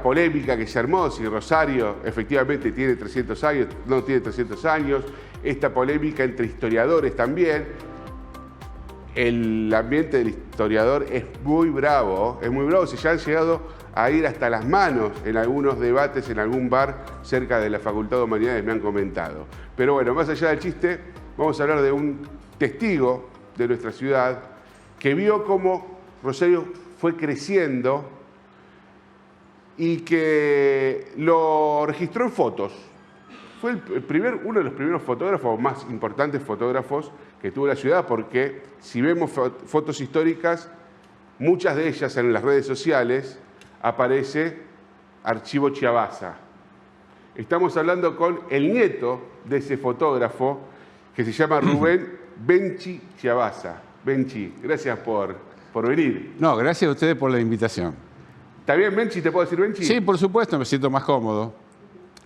Polémica que se armó, si Rosario efectivamente tiene 300 años, no tiene 300 años, esta polémica entre historiadores también. El ambiente del historiador es muy bravo, se ya han llegado a ir hasta las manos en algunos debates, en algún bar cerca de la Facultad de Humanidades, me han comentado. Pero bueno, más allá del chiste, vamos a hablar de un testigo de nuestra ciudad que vio cómo Rosario fue creciendo y que lo registró en fotos. Fue uno de los primeros fotógrafos, más importantes fotógrafos que tuvo la ciudad, porque si vemos fotos históricas, muchas de ellas en las redes sociales, aparece Archivo Chiavazza. Estamos hablando con el nieto de ese fotógrafo, que se llama Rubén Benchi Chiavazza. Benchi, gracias por venir. No, gracias a ustedes por la invitación. ¿Está bien, Benchi? ¿Te puedo decir Benchi? Sí, por supuesto, me siento más cómodo.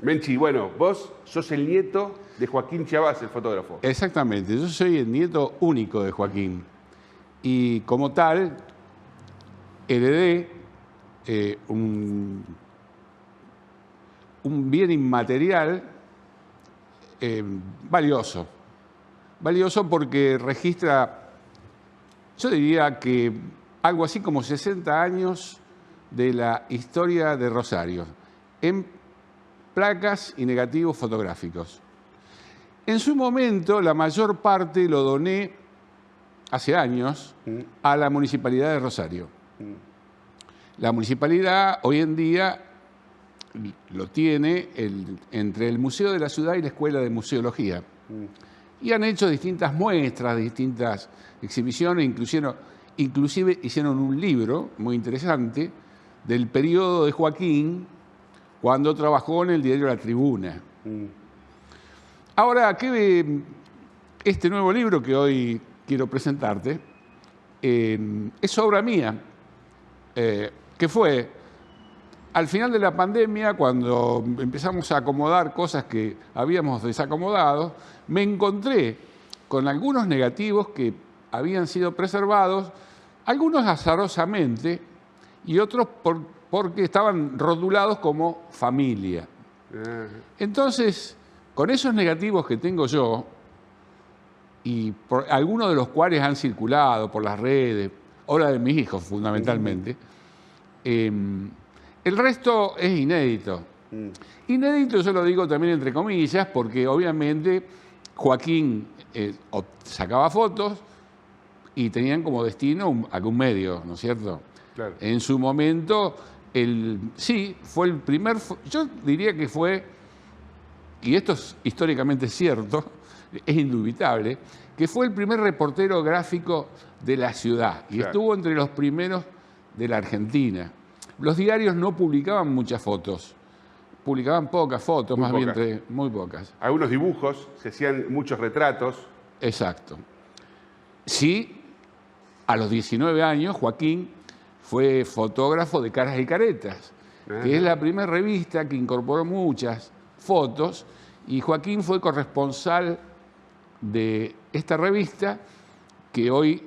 Benchi, bueno, vos sos el nieto de Joaquín Chiavazza, el fotógrafo. Exactamente, yo soy el nieto único de Joaquín. Y como tal, heredé un bien inmaterial valioso. Valioso porque registra, yo diría que algo así como 60 años de la historia de Rosario, en placas y negativos fotográficos. En su momento, la mayor parte lo doné, hace años, a la Municipalidad de Rosario. La Municipalidad hoy en día lo tiene entre el Museo de la Ciudad y la Escuela de Museología. Y han hecho distintas muestras, distintas exhibiciones, inclusive hicieron un libro muy interesante del periodo de Joaquín, cuando trabajó en el diario La Tribuna. Ahora, este nuevo libro que hoy quiero presentarte es obra mía, que fue al final de la pandemia, cuando empezamos a acomodar cosas que habíamos desacomodado, me encontré con algunos negativos que habían sido preservados, algunos azarosamente y otros porque estaban rotulados como familia. Entonces, con esos negativos que tengo yo, y algunos de los cuales han circulado por las redes, obra de mis hijos fundamentalmente, el resto es inédito. Inédito yo lo digo también entre comillas, porque obviamente Joaquín sacaba fotos y tenían como destino algún medio, ¿no es cierto? Claro. En su momento, sí, fue el primer, yo diría que fue, y esto es históricamente cierto, es indubitable, que fue el primer reportero gráfico de la ciudad y estuvo entre los primeros de la Argentina. Los diarios no publicaban muchas fotos, publicaban pocas fotos, muy pocas. Algunos dibujos, se hacían muchos retratos. Exacto. Sí, a los 19 años, Joaquín fue fotógrafo de Caras y Caretas, que es la primera revista que incorporó muchas fotos, y Joaquín fue corresponsal de esta revista, que hoy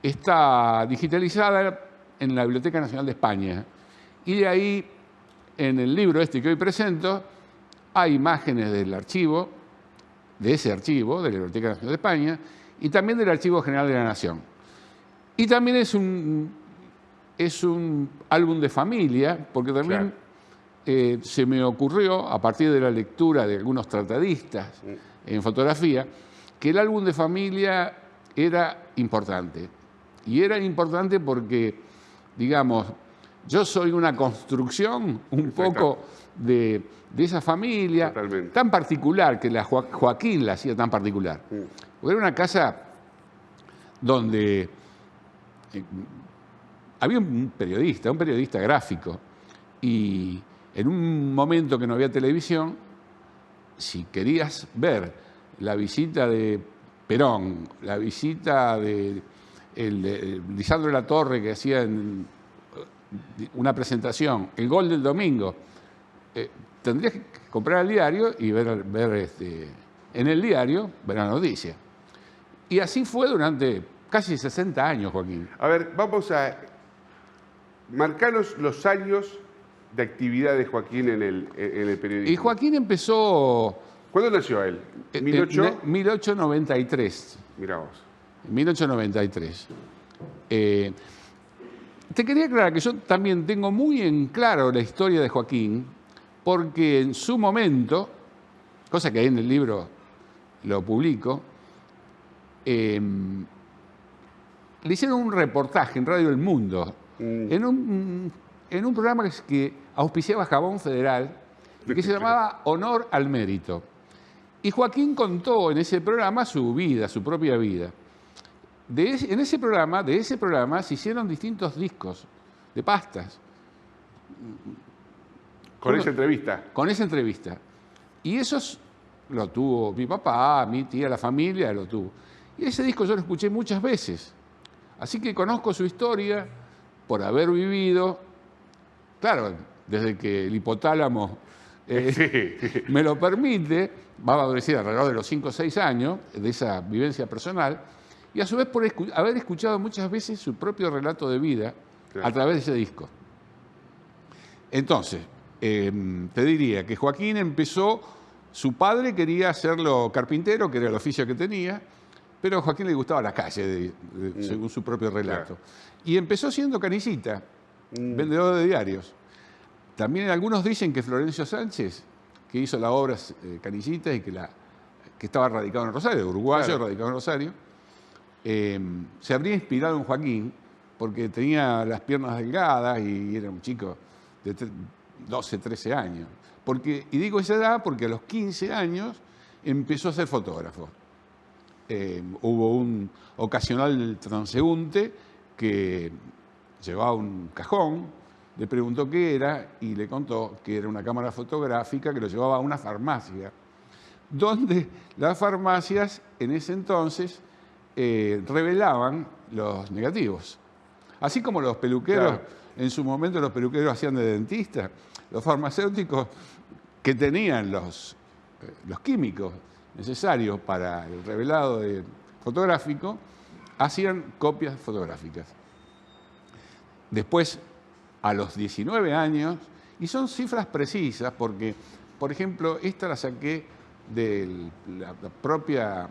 está digitalizada en la Biblioteca Nacional de España. Y de ahí, en el libro que hoy presento, hay imágenes del archivo, de ese archivo, de la Biblioteca Nacional de España, y también del Archivo General de la Nación. Y también es un álbum de familia, porque también se me ocurrió, a partir de la lectura de algunos tratadistas en fotografía, que el álbum de familia era importante. Y era importante porque, digamos, yo soy una construcción un poco de esa familia tan particular, que Joaquín la hacía tan particular. Porque era una casa donde había un periodista gráfico, y en un momento que no había televisión, si querías ver la visita de Perón, la visita de Lisandro de la Torre, que hacía una presentación, el gol del domingo, tendrías que comprar el diario y ver en el diario ver la noticia. Y así fue durante casi 60 años, Joaquín. A ver, vamos a marcarnos los años de actividad de Joaquín en el periodismo. Y Joaquín empezó... ¿Cuándo nació él? en 1893. Mirá vos. 1893. Te quería aclarar que yo también tengo muy en claro la historia de Joaquín, porque en su momento, cosa que ahí en el libro lo publico, le hicieron un reportaje en Radio El Mundo, en un programa que auspiciaba Jabón Federal, que se llamaba Honor al Mérito. Y Joaquín contó en ese programa su vida, su propia vida. De ese programa se hicieron distintos discos de pastas. ¿Con esa entrevista? Con esa entrevista. Y esos lo tuvo mi papá, mi tía, la familia lo tuvo. Y ese disco yo lo escuché muchas veces. Así que conozco su historia por haber vivido, claro, desde que el hipotálamo me lo permite, va a decir alrededor de los 5 o 6 años de esa vivencia personal, y a su vez por haber escuchado muchas veces su propio relato de vida a través de ese disco. Entonces, te diría que Joaquín empezó, su padre quería hacerlo carpintero, que era el oficio que tenía, pero a Joaquín le gustaba la calle, según su propio relato. Y empezó siendo canillita, vendedor de diarios. También algunos dicen que Florencio Sánchez, que hizo la obra Canillita y que estaba radicado en Rosario, uruguayo, radicado en Rosario, se habría inspirado en Joaquín porque tenía las piernas delgadas y era un chico de 12, 13 años. Y digo esa edad porque a los 15 años empezó a ser fotógrafo. Hubo un ocasional transeúnte que llevaba un cajón, le preguntó qué era y le contó que era una cámara fotográfica que lo llevaba a una farmacia, donde las farmacias en ese entonces revelaban los negativos. Así como los peluqueros, en su momento los peluqueros hacían de dentista, los farmacéuticos que tenían los químicos necesarios para el revelado fotográfico, hacían copias fotográficas. Después, a los 19 años, y son cifras precisas porque, por ejemplo, esta la saqué de la propia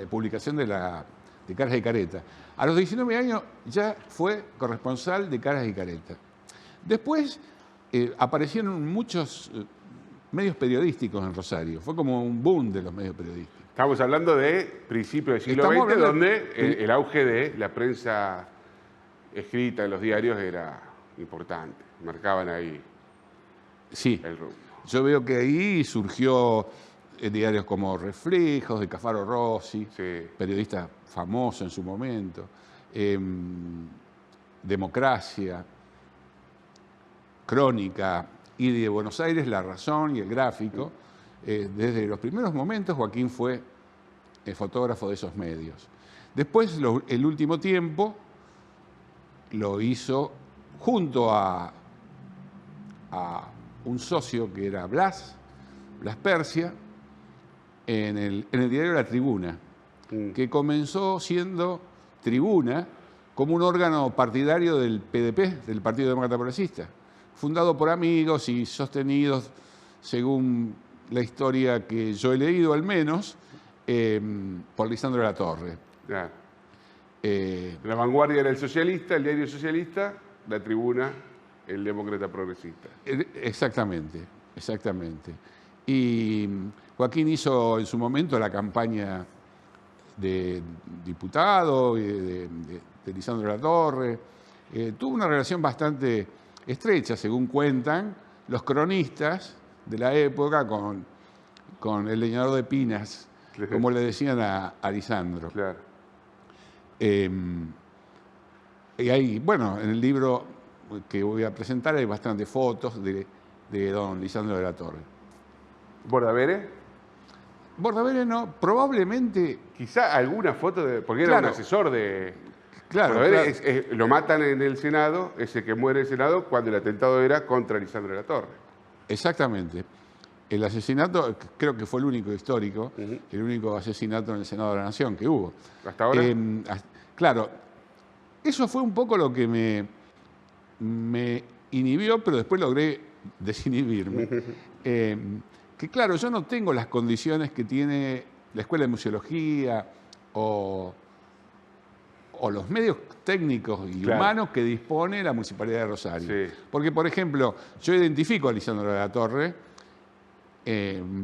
publicación de Caras y Caretas. A los 19 años ya fue corresponsal de Caras y Caretas. Después aparecieron muchos medios periodísticos en Rosario. Fue como un boom de los medios periodísticos. Estamos hablando de principios del siglo XX, donde el auge de la prensa escrita en los diarios era importante. Marcaban ahí el rumbo. Yo veo que ahí surgió diarios como Reflejos, de Cafaro Rossi, periodista famoso en su momento, Democracia, Crónica, y de Buenos Aires, La Razón y El Gráfico. Desde los primeros momentos Joaquín fue fotógrafo de esos medios. Después, el último tiempo, lo hizo junto a un socio que era Blas Persia, en el diario La Tribuna, que comenzó siendo Tribuna como un órgano partidario del PDP, del Partido Demócrata Progresista, fundado por amigos y sostenidos, según la historia que yo he leído al menos, por Lisandro de la Torre. La Vanguardia era el socialista, el diario socialista, La Tribuna, el demócrata progresista. Exactamente, exactamente. Y Joaquín hizo en su momento la campaña de diputado de Lisandro de la Torre. Tuvo una relación bastante estrecha, según cuentan los cronistas de la época, con el leñador de Pinas, como le decían a Lisandro. Claro. Y ahí, bueno, en el libro que voy a presentar hay bastantes fotos de don Lisandro de la Torre. ¿Bordavere? Bordavere no, probablemente... Quizá alguna foto, porque era un asesor de... Claro, lo matan en el Senado, ese que muere en el Senado, cuando el atentado era contra Lisandro de la Torre. Exactamente. El asesinato creo que fue el único histórico, el único asesinato en el Senado de la Nación que hubo. ¿Hasta ahora? Claro, eso fue un poco lo que me inhibió, pero después logré desinhibirme. Que claro, yo no tengo las condiciones que tiene la Escuela de Museología o los medios técnicos y Claro. humanos que dispone la Municipalidad de Rosario. Sí. Porque, por ejemplo, yo identifico a Lisandro de la Torre,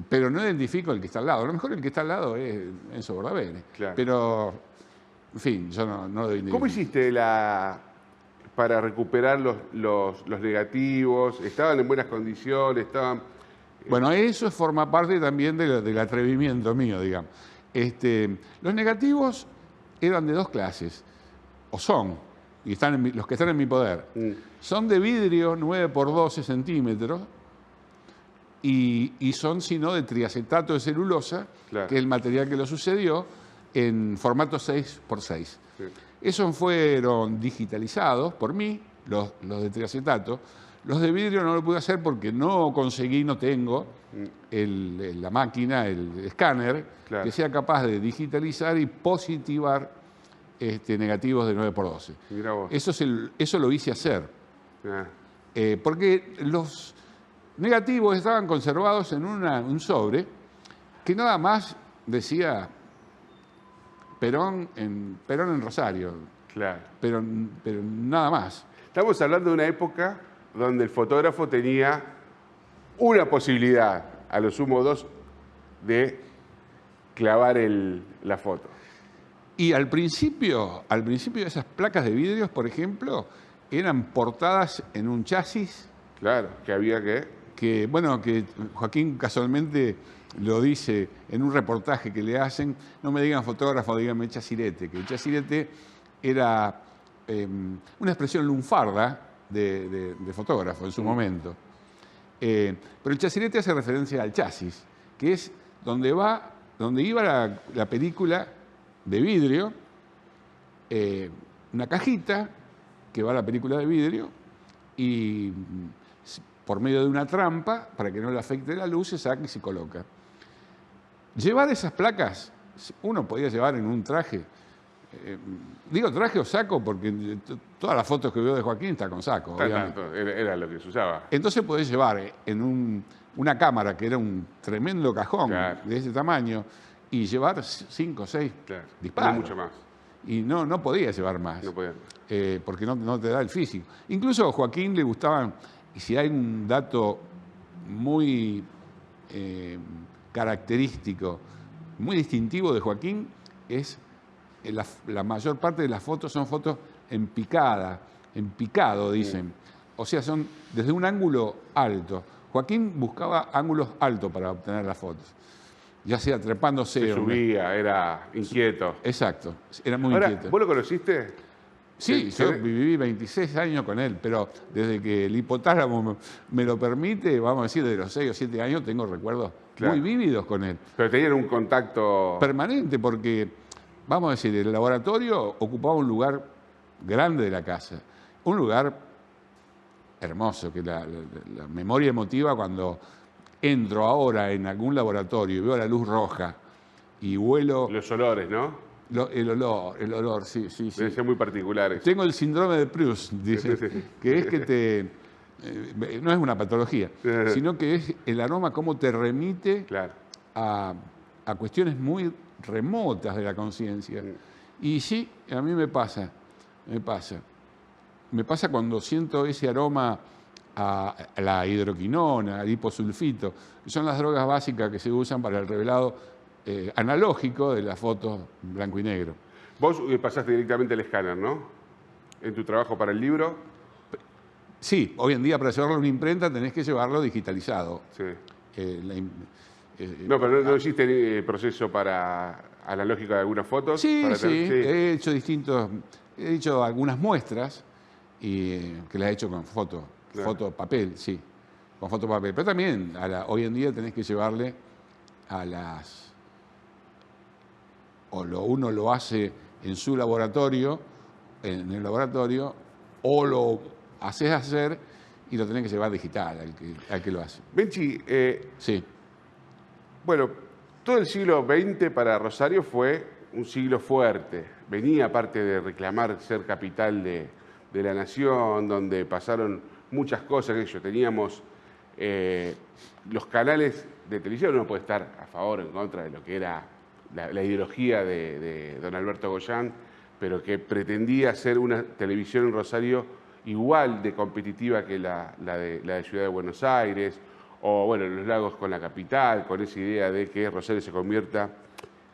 pero no identifico el que está al lado. A lo mejor el que está al lado es Enzo Bordavere. Claro. Pero, en fin, yo no lo identifico. ¿Cómo hiciste para recuperar los negativos? ¿Estaban en buenas condiciones? ¿Estaban...? Bueno, eso forma parte también del atrevimiento mío, digamos. Los negativos eran de dos clases, o son, y están los que están en mi poder. Son de vidrio 9 por 12 centímetros y son, si no, de triacetato de celulosa, Claro. que es el material que lo sucedió, en formato 6 por 6. Sí. Esos fueron digitalizados por mí, los de triacetato. Los de vidrio no lo pude hacer porque no conseguí, no tengo la máquina, el escáner, Claro. que sea capaz de digitalizar y positivar negativos de 9 por 12. Mirá vos. Eso lo hice hacer. Ah, Porque los negativos estaban conservados en un sobre que nada más decía Perón en Rosario, claro. pero nada más. Estamos hablando de una época donde el fotógrafo tenía una posibilidad, a lo sumo dos, de clavar la foto. Y al principio esas placas de vidrios, por ejemplo, eran portadas en un chasis Claro, que había que Joaquín casualmente lo dice en un reportaje que le hacen, no me digan fotógrafo, díganme chasirete, que el chasirete era una expresión lunfarda de fotógrafo en su momento. Pero el chasirete hace referencia al chasis, que es donde iba la película de vidrio, una cajita que va a la película de vidrio y por medio de una trampa, para que no le afecte la luz, se saca y se coloca. Llevar esas placas, uno podía llevar en un traje, digo traje o saco porque todas las fotos que veo de Joaquín está con saco, obviamente. era lo que se usaba. Entonces podés llevar en una cámara que era un tremendo cajón Claro. de ese tamaño y llevar 5 o 6 Claro. disparos. No mucho más. Y no podía llevar más, No podía. porque no te da el físico. Incluso a Joaquín le gustaban, y si hay un dato muy característico, muy distintivo de Joaquín, es la mayor parte de las fotos son fotos en picado, dicen. O sea, son desde un ángulo alto. Joaquín buscaba ángulos altos para obtener las fotos, ya sea trepándose. Se subía, era inquieto. Exacto, era muy Ahora, inquieto. ¿vos lo conociste? Sí, yo viví 26 años con él, pero desde que el hipotálamo me lo permite, vamos a decir, de los 6 o 7 años, tengo recuerdos Claro. muy vívidos con él. Pero tenían un contacto... Permanente, porque, vamos a decir, el laboratorio ocupaba un lugar grande de la casa, un lugar hermoso, que la memoria emotiva cuando entro ahora en algún laboratorio y veo la luz roja y huelo Los olores, ¿no? el olor, sí. Deben ser muy particulares. Tengo el síndrome de Proust, dice, que es que no es una patología, sino que es el aroma cómo te remite Claro. a cuestiones muy remotas de la conciencia. Y sí, a mí me pasa. Me pasa cuando siento ese aroma a la hidroquinona, al hiposulfito, que son las drogas básicas que se usan para el revelado analógico de las fotos blanco y negro. Vos pasaste directamente el escáner, ¿no? En tu trabajo para el libro. Sí, hoy en día para llevarlo a una imprenta tenés que llevarlo digitalizado. Sí. No, No, pero no hiciste proceso para analógico de algunas fotos. Sí, para sí, he hecho algunas muestras que las he hecho con Claro. fotopapel, sí, con fotopapel. Pero también hoy en día tenés que llevarle uno lo hace en su laboratorio, en el laboratorio, o lo haces hacer y lo tenés que llevar digital al que lo hace. Benchi, Sí. bueno, todo el siglo XX para Rosario fue un siglo fuerte. Venía aparte de reclamar ser capital de la nación, donde pasaron muchas cosas, que yo teníamos los canales de televisión, uno puede estar a favor o en contra de lo que era la ideología de don Alberto Goyán, pero que pretendía ser una televisión en Rosario igual de competitiva que la de Ciudad de Buenos Aires, o bueno, Los Lagos con la capital, con esa idea de que Rosario se convierta...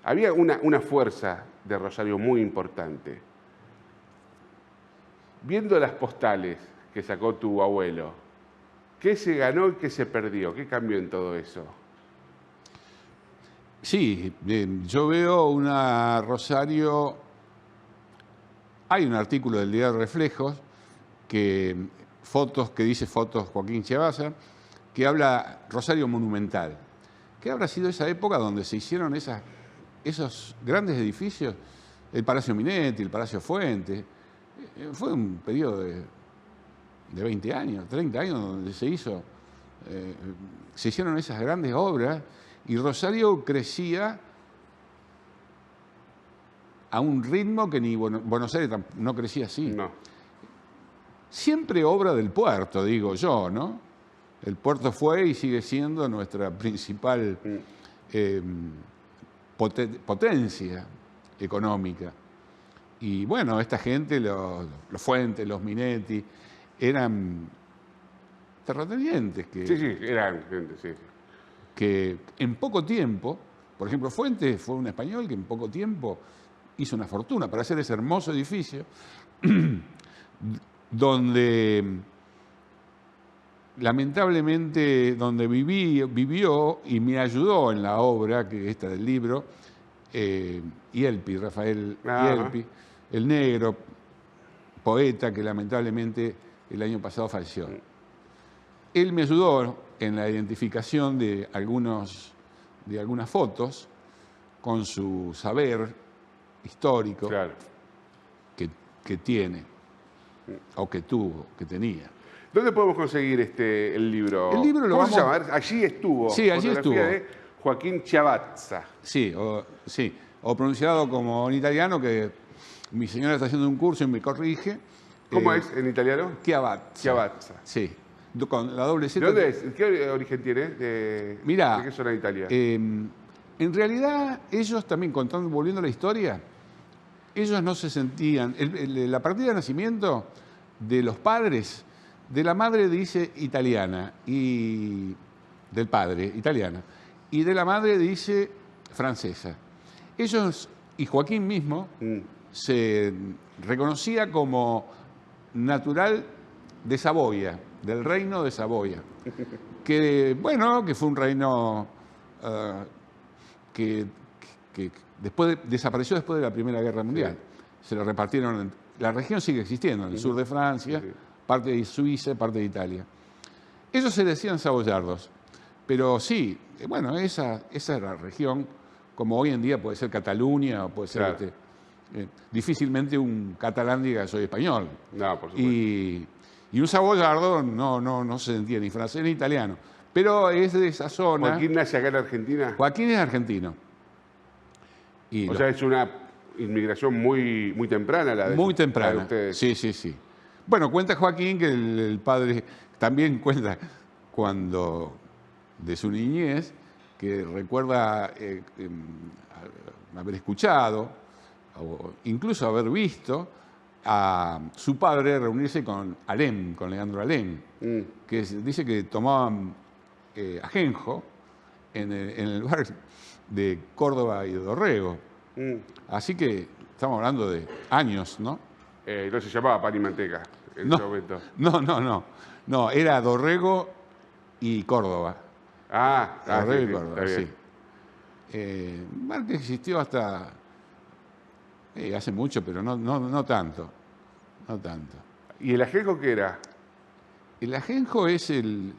Había una fuerza de Rosario muy importante. Viendo las postales que sacó tu abuelo, ¿qué se ganó y qué se perdió? ¿Qué cambió en todo eso? Sí, yo veo una Rosario... Hay un artículo del diario Reflejos que dice fotos Joaquín Chiavaza, que habla Rosario monumental. ¿Qué habrá sido esa época donde se hicieron esos grandes edificios? El Palacio Minetti, el Palacio Fuentes. Fue un periodo de 20 años, 30 años donde se hicieron esas grandes obras y Rosario crecía a un ritmo que ni Buenos Aires no crecía así. No. Siempre obra del puerto, digo yo, ¿no? El puerto fue y sigue siendo nuestra principal potencia económica. Y bueno, esta gente, los Fuentes, los Minetti, eran terratenientes Sí, eran gente, sí. Que en poco tiempo, por ejemplo, Fuentes fue un español que en poco tiempo hizo una fortuna para hacer ese hermoso edificio donde lamentablemente vivió y me ayudó en la obra, que esta del libro, Ielpi, Rafael Ielpi, el negro, poeta que lamentablemente el año pasado falleció. Él me ayudó en la identificación de algunas fotos con su saber histórico Claro. que tiene, o que tuvo, que tenía. ¿Dónde podemos conseguir el libro? El libro lo ¿Cómo se vamos... llama? Allí estuvo. Sí, allí estuvo. De Joaquín Chiavazza. Sí, o pronunciado como en italiano, que mi señora está haciendo un curso y me corrige. ¿Cómo es en italiano? Chiavazza. Chiavazza. Sí, con la doble Z. ¿De dónde es? ¿Qué origen tiene? Mirá, ¿de qué zona de Italia? En realidad, ellos también, volviendo a la historia, ellos no se sentían... la partida de nacimiento de los padres, de la madre dice italiana, y del padre italiana, y de la madre dice francesa. Ellos, y Joaquín mismo, se reconocía como natural de Saboya, del reino de Saboya, que fue un reino que desapareció después de la Primera Guerra Mundial. Sí. Se lo repartieron, la región sigue existiendo, en el sur de Francia, parte de Suiza, parte de Italia. Ellos se decían saboyardos, pero sí, esa era la región, como hoy en día puede ser Cataluña o puede ser... Claro. Difícilmente un catalán diga soy español. No, por supuesto. Y un saboyardo no se sentía ni francés ni italiano. Pero es de esa zona. ¿Joaquín nace acá en Argentina? Joaquín es argentino. O sea, es una inmigración muy, muy temprana la de muy temprana. La de ustedes. Sí. Bueno, cuenta Joaquín que el padre también cuenta cuando de su niñez, que recuerda haber escuchado o incluso haber visto a su padre reunirse con Alem, con Leandro Alem, que dice que tomaban ajenjo en el bar de Córdoba y de Dorrego. Así que estamos hablando de años, ¿no? No se llamaba pan y manteca en ese momento. No, era Dorrego y Córdoba. Dorrego y Córdoba, sí. Bar que existió hasta hace mucho, pero no tanto. No tanto. ¿Y el ajenjo qué era? El ajenjo es el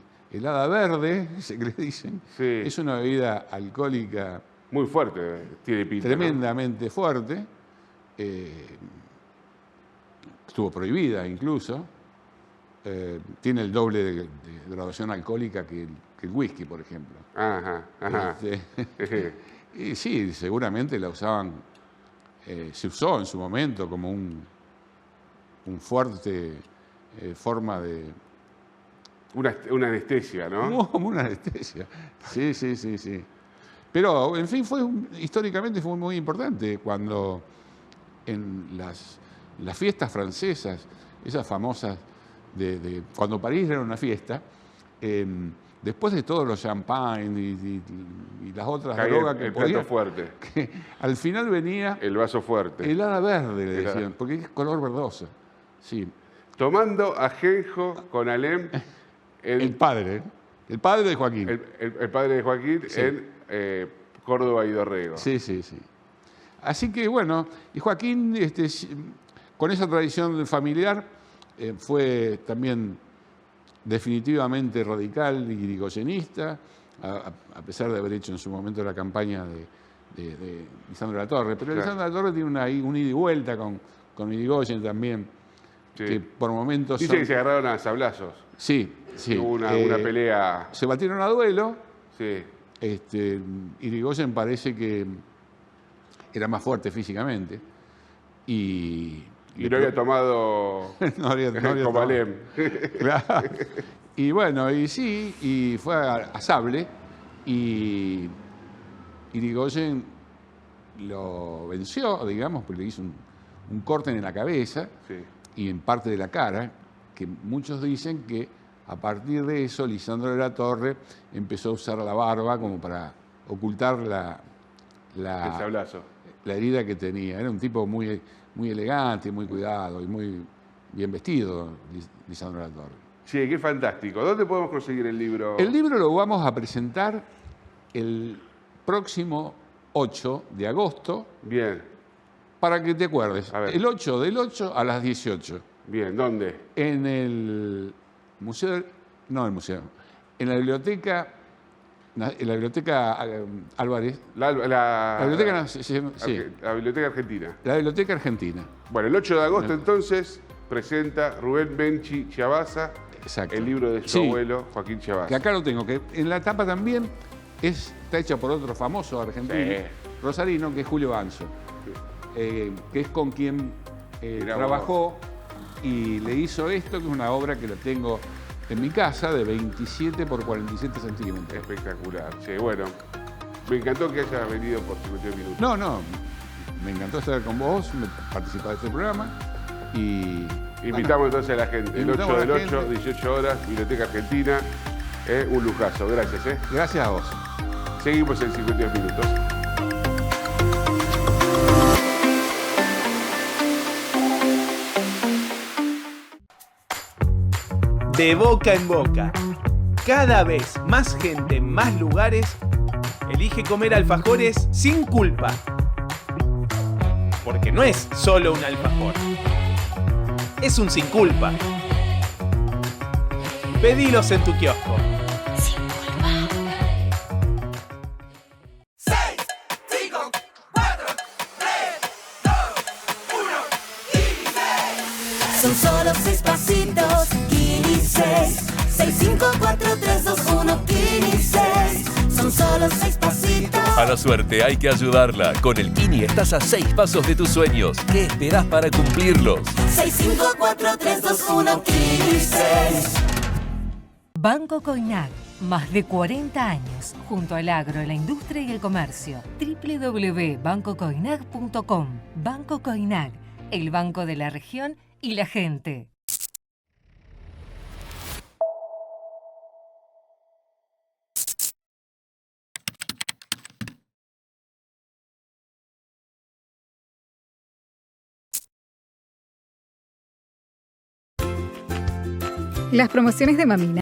hada verde, que le dicen. Sí. Es una bebida alcohólica muy fuerte, tiene pinta, tremendamente fuerte. Estuvo prohibida incluso. Tiene el doble de graduación alcohólica que el whisky, por ejemplo. Ajá. Y sí, seguramente la usaban, se usó en su momento como un fuerte forma Una anestesia, ¿no? Como una anestesia. Sí, sí, sí, sí. Pero, en fin, históricamente fue muy importante cuando en las fiestas francesas, esas famosas cuando París era una fiesta, después de todos los champán y las otras Caía drogas que el plato podían, fuerte, que al final venía el vaso fuerte. helada verde, le decían, porque es color verdoso. Sí. Tomando ajenjo con Alem, El padre de Joaquín. el padre de Joaquín, Sí. en Córdoba y Dorrego. Sí, sí, sí. Así que bueno, y Joaquín, con esa tradición familiar, fue también definitivamente radical y irigoyenista, a pesar de haber hecho en su momento la campaña de Lisandro de la Torre. Pero Claro. Lisandro de la Torre tiene un ida y vuelta con Irigoyen también, Sí. que por momentos... Dice que se agarraron a sablazos. Sí, sí. Hubo una pelea. Se batieron a duelo. Sí. Irigoyen parece que era más fuerte físicamente y no había tomado no había como tomado. Alem. Claro. Y bueno, y sí, y fue a sable y Irigoyen lo venció, digamos, porque le hizo un corte en la cabeza Sí. y en parte de la cara, que muchos dicen que a partir de eso Lisandro de la Torre empezó a usar la barba como para ocultar El sablazo. la herida que tenía. Era un tipo muy, muy elegante, muy cuidado y muy bien vestido, Lisandro de la Torre. Sí, qué fantástico. ¿Dónde podemos conseguir el libro? El libro lo vamos a presentar el próximo 8 de agosto, Bien, para que te acuerdes. A ver. El 8 del 8 a las 18. bien. ¿Dónde? En el museo, no el museo, en la biblioteca Álvarez, la biblioteca, sí, la Biblioteca Argentina. la biblioteca argentina. Bueno, el 8 de agosto entonces presenta Rubén Benchi Chiabaza Exacto. el libro de su Sí. abuelo Joaquín Que Chiabaza. acá lo tengo, que en la tapa también está hecha por otro famoso argentino, Sí. rosarino, que es Julio Banzo, que es con quien Mirá trabajó y le hizo esto, que es una obra que la tengo en mi casa, de 27 por 47 centímetros. Espectacular. Sí, bueno, me encantó que hayas venido por 52 minutos. No, me encantó estar con vos, participar de este programa y... Invitamos entonces a la gente. El Invitamos 8 a la del 8, gente. 18 horas, Biblioteca Argentina. Un lujazo. Gracias, ¿eh? Gracias a vos. Seguimos en 52 minutos. De boca en boca. Cada vez más gente en más lugares elige comer alfajores sin culpa. Porque no es solo un alfajor. Es un sin culpa. Pedilos en tu kiosco. Son solo 6 pasitos, Kini 6. 6, 5, 4, 3, 2, 1, Kini 6. Son solo 6 pasitos. A la suerte hay que ayudarla. Con el Kini estás a 6 pasos de tus sueños. ¿Qué esperás para cumplirlos? 6, 5, 4, 3, 2, 1, Kini 6. Banco Coinac, más de 40 años, junto al agro, la industria y el comercio. www.bancocoinac.com. Banco Coinac, el banco de la región y la gente. Las promociones de Mamina